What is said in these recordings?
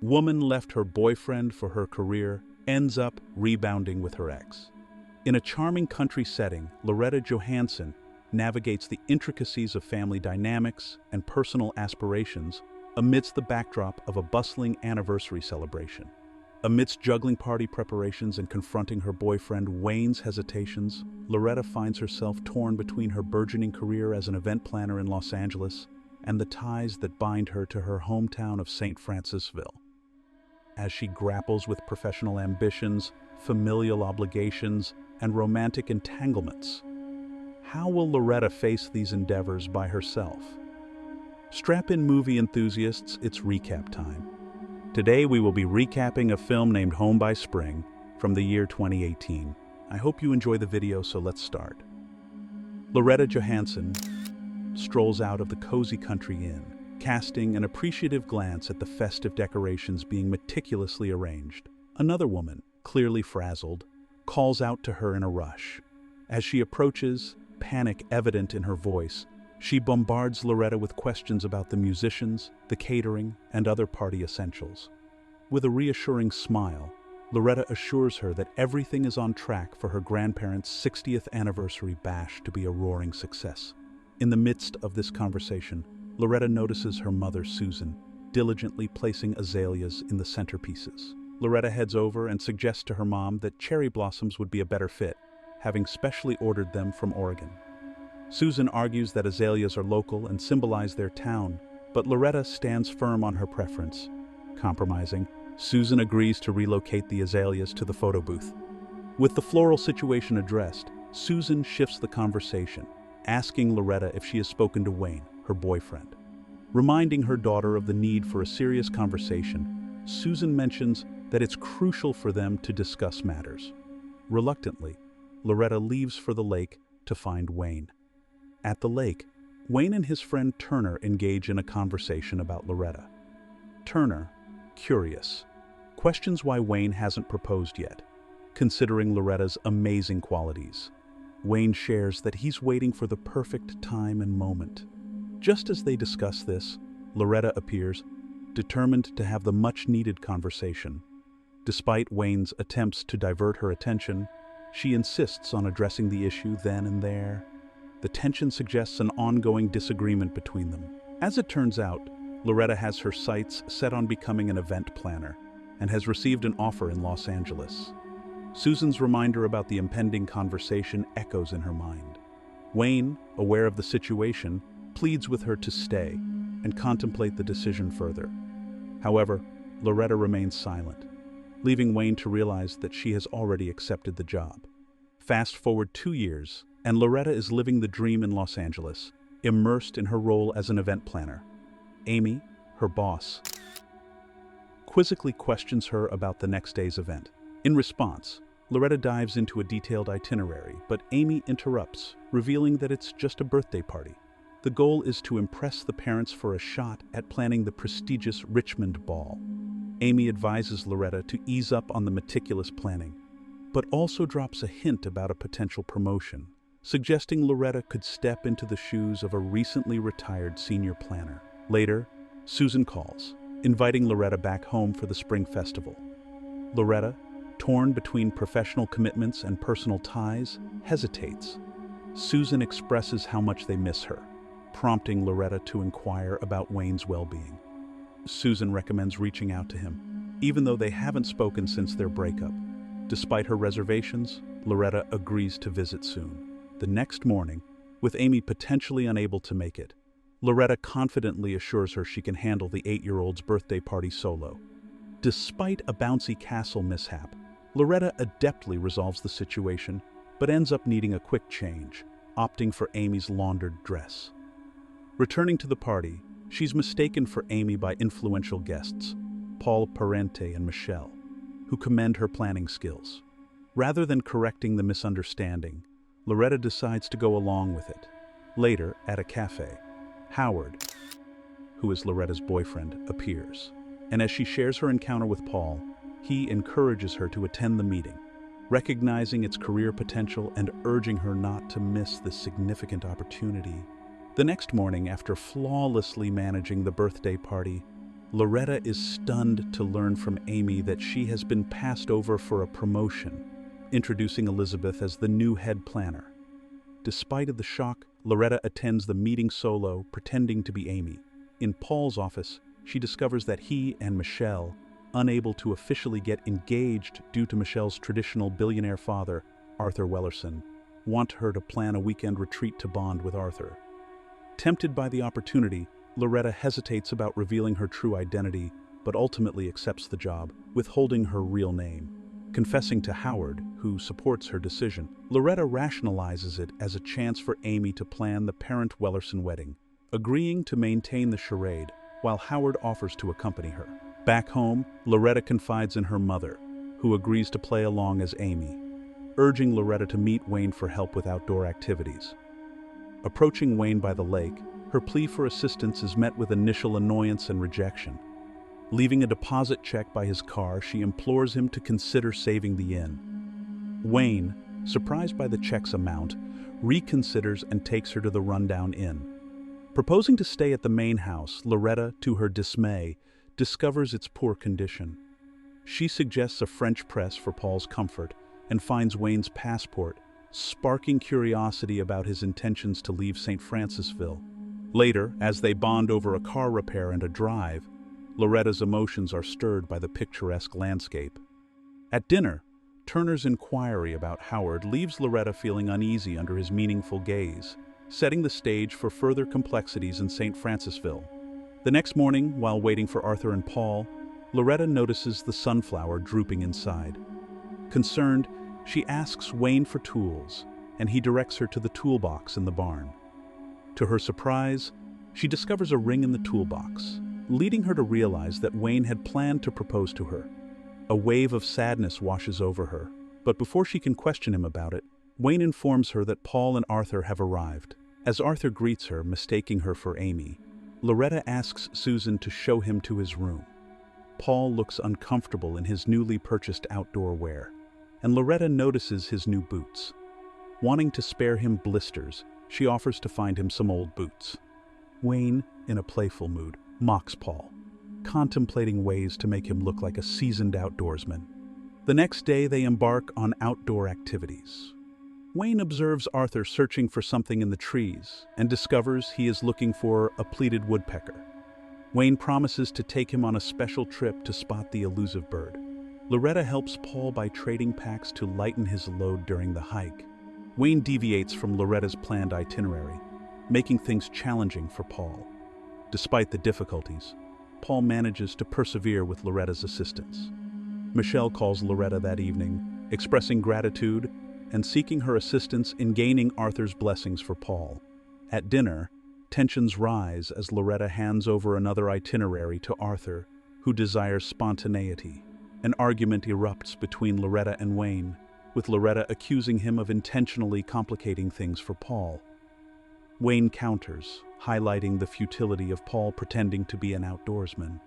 Woman left her boyfriend for her career, ends up rebounding with her ex. In a charming country setting, Loretta Johansson navigates the intricacies of family dynamics and personal aspirations amidst the backdrop of a bustling anniversary celebration. Amidst juggling party preparations and confronting her boyfriend Waine's hesitations, Loretta finds herself torn between her burgeoning career as an event planner in Los Angeles and the ties that bind her to her hometown of St. Francisville. As she grapples with professional ambitions, familial obligations, and romantic entanglements, how will Loretta face these endeavors by herself? Strap in, movie enthusiasts, it's recap time. Today we will be recapping a film named Home by Spring from the year 2018. I hope you enjoy the video, so let's start. Loretta Johansson strolls out of the cozy country inn, casting an appreciative glance at the festive decorations being meticulously arranged. Another woman, clearly frazzled, calls out to her in a rush. As she approaches, panic evident in her voice, she bombards Loretta with questions about the musicians, the catering, and other party essentials. With a reassuring smile, Loretta assures her that everything is on track for her grandparents' 60th anniversary bash to be a roaring success. In the midst of this conversation, Loretta notices her mother, Susan, diligently placing azaleas in the centerpieces. Loretta heads over and suggests to her mom that cherry blossoms would be a better fit, having specially ordered them from Oregon. Susan argues that azaleas are local and symbolize their town, but Loretta stands firm on her preference. Compromising, Susan agrees to relocate the azaleas to the photo booth. With the floral situation addressed, Susan shifts the conversation, asking Loretta if she has spoken to Waine, her boyfriend. Reminding her daughter of the need for a serious conversation, Susan mentions that it's crucial for them to discuss matters. Reluctantly, Loretta leaves for the lake to find Waine. At the lake, Waine and his friend Turner engage in a conversation about Loretta. Turner, curious, questions why Waine hasn't proposed yet, considering Loretta's amazing qualities. Waine shares that he's waiting for the perfect time and moment. Just as they discuss this, Loretta appears, determined to have the much-needed conversation. Despite Waine's attempts to divert her attention, she insists on addressing the issue then and there. The tension suggests an ongoing disagreement between them. As it turns out, Loretta has her sights set on becoming an event planner and has received an offer in Los Angeles. Susan's reminder about the impending conversation echoes in her mind. Waine, aware of the situation, pleads with her to stay and contemplate the decision further. However, Loretta remains silent, leaving Waine to realize that she has already accepted the job. Fast forward 2 years, and Loretta is living the dream in Los Angeles, immersed in her role as an event planner. Amy, her boss, quizzically questions her about the next day's event. In response, Loretta dives into a detailed itinerary, but Amy interrupts, revealing that it's just a birthday party. The goal is to impress the parents for a shot at planning the prestigious Richmond Ball. Amy advises Loretta to ease up on the meticulous planning, but also drops a hint about a potential promotion, suggesting Loretta could step into the shoes of a recently retired senior planner. Later, Susan calls, inviting Loretta back home for the spring festival. Loretta, torn between professional commitments and personal ties, hesitates. Susan expresses how much they miss her, prompting Loretta to inquire about Waine's well-being. Susan recommends reaching out to him, even though they haven't spoken since their breakup. Despite her reservations, Loretta agrees to visit soon. The next morning, with Amy potentially unable to make it, Loretta confidently assures her she can handle the 8-year-old's birthday party solo. Despite a bouncy castle mishap, Loretta adeptly resolves the situation, but ends up needing a quick change, opting for Amy's laundered dress. Returning to the party, she's mistaken for Amy by influential guests, Paul Parente and Michelle, who commend her planning skills. Rather than correcting the misunderstanding, Loretta decides to go along with it. Later, at a cafe, Howard, who is Loretta's boyfriend, appears. And as she shares her encounter with Paul, he encourages her to attend the meeting, recognizing its career potential and urging her not to miss this significant opportunity. The next morning, after flawlessly managing the birthday party, Loretta is stunned to learn from Amy that she has been passed over for a promotion, introducing Elizabeth as the new head planner. Despite the shock, Loretta attends the meeting solo, pretending to be Amy. In Paul's office, she discovers that he and Michelle, unable to officially get engaged due to Michelle's traditional billionaire father, Arthur Wellerson, want her to plan a weekend retreat to bond with Arthur. Tempted by the opportunity, Loretta hesitates about revealing her true identity, but ultimately accepts the job, withholding her real name. Confessing to Howard, who supports her decision, Loretta rationalizes it as a chance for Amy to plan the parent Wellerson wedding, agreeing to maintain the charade, while Howard offers to accompany her. Back home, Loretta confides in her mother, who agrees to play along as Amy, urging Loretta to meet Waine for help with outdoor activities. Approaching Waine by the lake, her plea for assistance is met with initial annoyance and rejection. Leaving a deposit check by his car, she implores him to consider saving the inn. Waine, surprised by the check's amount, reconsiders and takes her to the rundown inn. Proposing to stay at the main house, Loretta, to her dismay, discovers its poor condition. She suggests a French press for Paul's comfort and finds Waine's passport, sparking curiosity about his intentions to leave St. Francisville. Later, as they bond over a car repair and a drive, Loretta's emotions are stirred by the picturesque landscape. At dinner, Turner's inquiry about Howard leaves Loretta feeling uneasy under his meaningful gaze, setting the stage for further complexities in St. Francisville. The next morning, while waiting for Arthur and Paul, Loretta notices the sunflower drooping inside. Concerned, she asks Waine for tools, and he directs her to the toolbox in the barn. To her surprise, she discovers a ring in the toolbox, leading her to realize that Waine had planned to propose to her. A wave of sadness washes over her, but before she can question him about it, Waine informs her that Paul and Arthur have arrived. As Arthur greets her, mistaking her for Amy, Loretta asks Susan to show him to his room. Paul looks uncomfortable in his newly purchased outdoor wear, and Loretta notices his new boots. Wanting to spare him blisters, she offers to find him some old boots. Waine, in a playful mood, mocks Paul, contemplating ways to make him look like a seasoned outdoorsman. The next day, they embark on outdoor activities. Waine observes Arthur searching for something in the trees and discovers he is looking for a pleated woodpecker. Waine promises to take him on a special trip to spot the elusive bird. Loretta helps Paul by trading packs to lighten his load during the hike. Waine deviates from Loretta's planned itinerary, making things challenging for Paul. Despite the difficulties, Paul manages to persevere with Loretta's assistance. Michelle calls Loretta that evening, expressing gratitude and seeking her assistance in gaining Arthur's blessings for Paul. At dinner, tensions rise as Loretta hands over another itinerary to Arthur, who desires spontaneity. An argument erupts between Loretta and Waine, with Loretta accusing him of intentionally complicating things for Paul. Waine counters, highlighting the futility of Paul pretending to be an outdoorsman.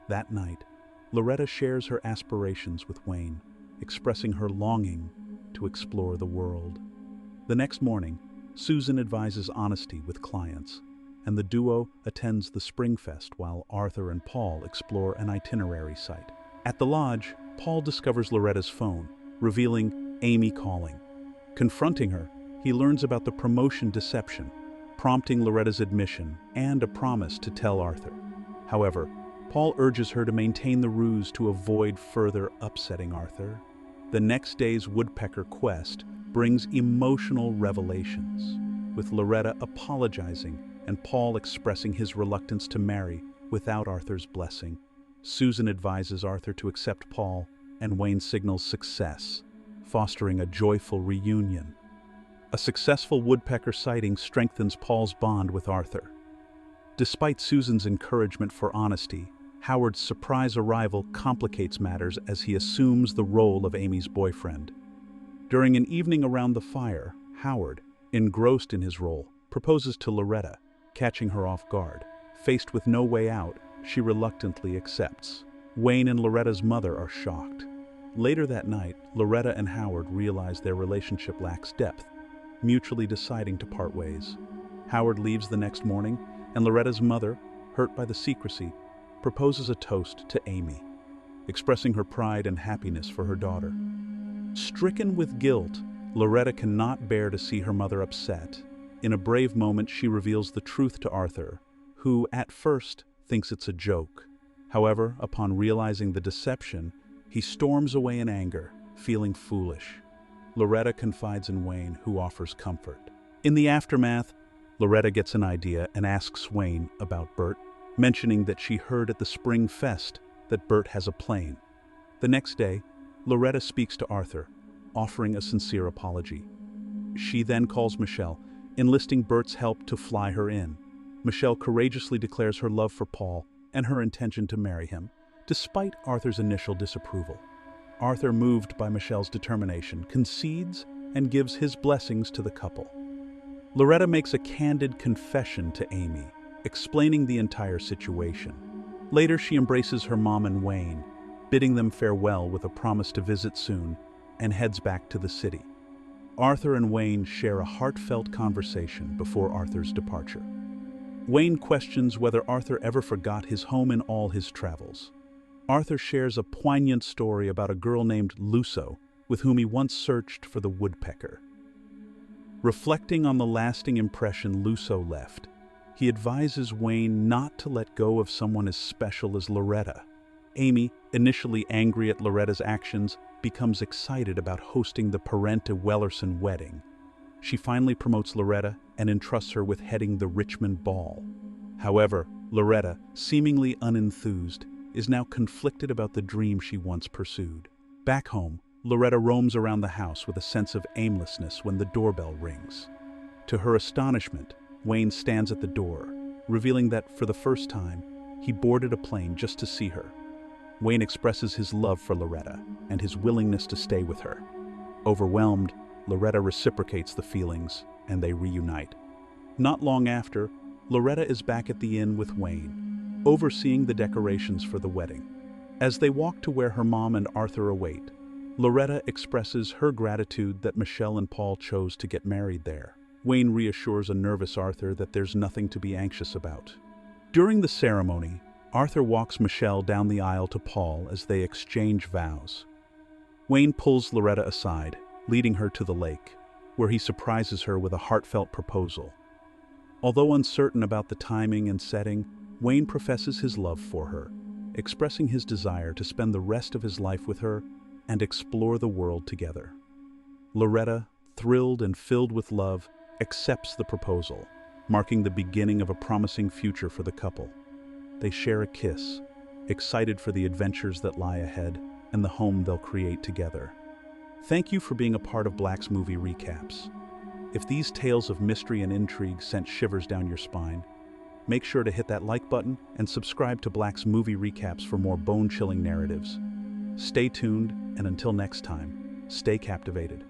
That night, Loretta shares her aspirations with Waine, expressing her longing to explore the world. The next morning, Susan advises honesty with clients, and the duo attends the Springfest while Arthur and Paul explore an itinerary site. At the lodge, Paul discovers Loretta's phone, revealing Amy calling. Confronting her, he learns about the promotion deception, prompting Loretta's admission and a promise to tell Arthur. However, Paul urges her to maintain the ruse to avoid further upsetting Arthur. The next day's woodpecker quest brings emotional revelations, with Loretta apologizing and Paul expressing his reluctance to marry without Arthur's blessing. Susan advises Arthur to accept Paul, and Waine signals success, fostering a joyful reunion. A successful woodpecker sighting strengthens Paul's bond with Arthur. Despite Susan's encouragement for honesty, Howard's surprise arrival complicates matters as he assumes the role of Amy's boyfriend. During an evening around the fire, Howard, engrossed in his role, proposes to Loretta, catching her off guard. Faced with no way out, she reluctantly accepts. Waine and Loretta's mother are shocked. Later that night, Loretta and Howard realize their relationship lacks depth, mutually deciding to part ways. Howard leaves the next morning, and Loretta's mother, hurt by the secrecy, proposes a toast to Amy, expressing her pride and happiness for her daughter. Stricken with guilt, Loretta cannot bear to see her mother upset. In a brave moment, she reveals the truth to Arthur, who, at first, thinks it's a joke. However, upon realizing the deception, he storms away in anger, feeling foolish. Loretta confides in Waine, who offers comfort. In the aftermath, Loretta gets an idea and asks Waine about Bert, mentioning that she heard at the Spring Fest that Bert has a plane. The next day, Loretta speaks to Arthur, offering a sincere apology. She then calls Michelle, enlisting Bert's help to fly her in. Michelle courageously declares her love for Paul and her intention to marry him, despite Arthur's initial disapproval. Arthur, moved by Michelle's determination, concedes and gives his blessings to the couple. Loretta makes a candid confession to Amy, explaining the entire situation. Later, she embraces her mom and Waine, bidding them farewell with a promise to visit soon, and heads back to the city. Arthur and Waine share a heartfelt conversation before Arthur's departure. Waine questions whether Arthur ever forgot his home in all his travels. Arthur shares a poignant story about a girl named Luso, with whom he once searched for the woodpecker. Reflecting on the lasting impression Luso left, he advises Waine not to let go of someone as special as Loretta. Amy, initially angry at Loretta's actions, becomes excited about hosting the Parente-Wellerson wedding. She finally promotes Loretta and entrusts her with heading the Richmond Ball. However, Loretta, seemingly unenthused, is now conflicted about the dream she once pursued. Back home, Loretta roams around the house with a sense of aimlessness when the doorbell rings. To her astonishment, Waine stands at the door, revealing that, for the first time, he boarded a plane just to see her. Waine expresses his love for Loretta and his willingness to stay with her. Overwhelmed, Loretta reciprocates the feelings, and they reunite. Not long after, Loretta is back at the inn with Waine, overseeing the decorations for the wedding. As they walk to where her mom and Arthur await, Loretta expresses her gratitude that Michelle and Paul chose to get married there. Waine reassures a nervous Arthur that there's nothing to be anxious about. During the ceremony, Arthur walks Michelle down the aisle to Paul as they exchange vows. Waine pulls Loretta aside, leading her to the lake, where he surprises her with a heartfelt proposal. Although uncertain about the timing and setting, Waine professes his love for her, expressing his desire to spend the rest of his life with her and explore the world together. Loretta, thrilled and filled with love, accepts the proposal, marking the beginning of a promising future for the couple. They share a kiss, excited for the adventures that lie ahead and the home they'll create together. Thank you for being a part of Black's Movie Recaps. If these tales of mystery and intrigue sent shivers down your spine, make sure to hit that like button and subscribe to Black's Movie Recaps for more bone-chilling narratives. Stay tuned, and until next time, stay captivated.